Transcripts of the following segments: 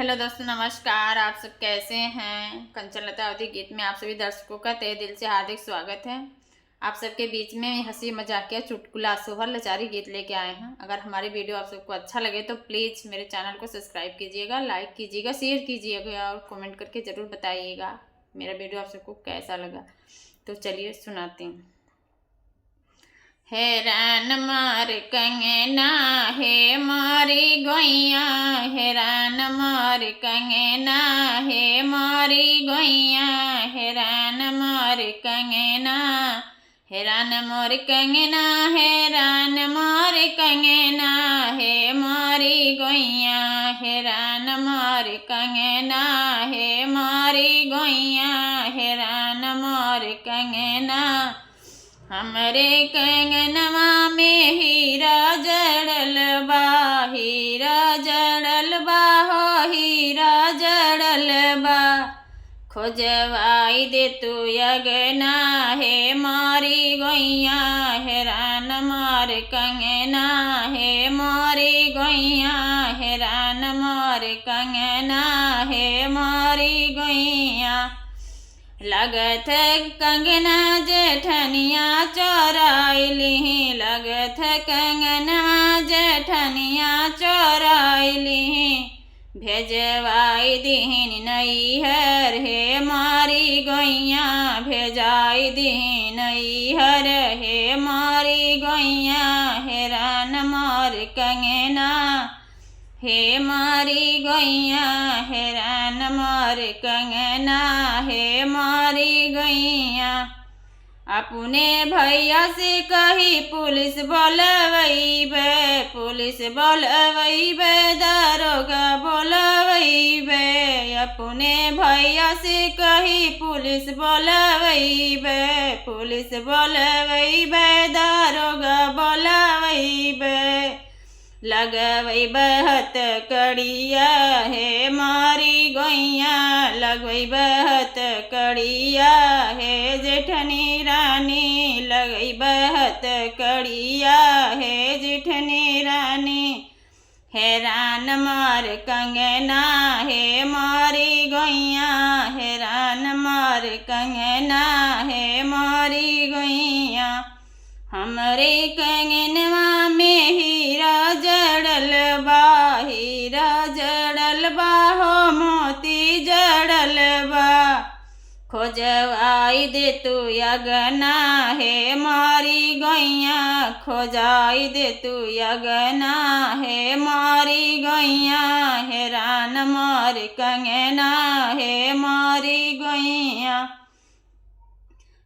Hello दोस्तों, नमस्कार। आप सब कैसे हैं? कंचन लता अवधि गीत में आप सभी दर्शकों का तहे दिल से हार्दिक स्वागत है। आप सबके बीच में हंसी मजाकिया चुटकुला सोहर लचारी गीत लेके आए हैं। अगर हमारी वीडियो आप सबको अच्छा लगे तो प्लीज़ मेरे चैनल को सब्सक्राइब कीजिएगा, लाइक कीजिएगा, शेयर कीजिएगा और कमेंट करके ज़रूर बताइएगा मेरा वीडियो आप सबको कैसा लगा। तो चलिए सुनाती हूँ। हैरान मार कंगना है मारी गोइया, हैरान मार कंगना है मारी गोइया, हैरान मार कंगना, हैरान मोर कंगना, हैरान मार कंगना है मारी गोइया, हैरान मार कंगना है मारी गोइया, हैरान मार कंगना। हमरे कंगनवा में हीरा जड़ल बा, हीरा जड़ल बा हो हीरा जड़ल बा, खोजवाई दे तू यगना है मारी गोइया, हैरान मार कंगना है मारी गोइया, हैरान मार कंगना है मारी गोइया। लगत कंगना जेठनिया चोराइली, लगत कंगना जेठनिया चोराइली, भेजवाई दीन नैहर हे मारी गोइया, भेजाई दीन नैहर हे मारी गोइया, हैरान मार कंगना हे मारी गोइया, हैरान मार कंगना है मारी गोइया। अपने भैया से कही पुलिस बोलवैबे, पुलिस बोलवैबे, दारोगा बोलवैबे, अपने भैया से कही पुलिस बोलवैबे, पुलिस बोलवैबे, दारोगा बोलवैबे, लगवै बहत कड़िया है मारी गोइया, लगवै बहत कड़िया है जेठनी रानी, लगई बहत कड़िया है जेठनी रानी, हैरान मार कंगना है मारी गोइया, हैरान मार कंगना है मारी गोइया। हमरे कंगनवा में हीरा जड़ल बा, हीरा जड़ल बा हो मोती जड़ल बा, खोजवाई दे तू यगना है मारी गोइया, खोजाई दे तू यगना है मारी गोइया, हैरान मार कंगना है मारी गोइया।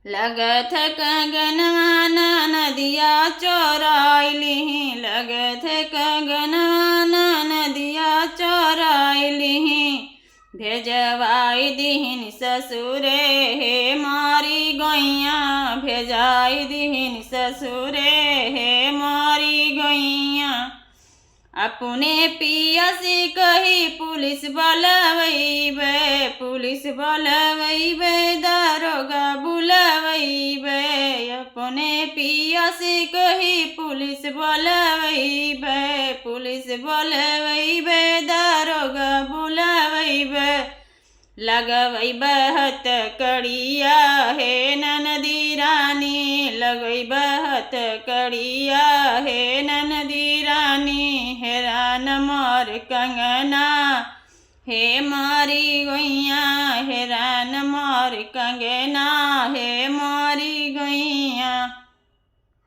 लगत कंगनवा नदिया चोराइली, लगत कंगनवा नदिया चोराइली, भेजवाई दीन ससुरे हे मारी गोइया, भेजाई दीन ससुरे हे मारी गोइया। अपने पिया से कही पुलिस बोलवैबे, पुलिस बोलवैबे, दारोगा बुलवैबे, अपने पिया से कही पुलिस बोलवैबे, पुलिस बोलवैबे, दारोगा बुलवैबे, लगवै बहत कड़िया है ननदी रानी, लगवै बहत कड़िया है ननदी रानी, हैरान मार कंगना हे मारी गोइया, हैरान मार कंगना है मारी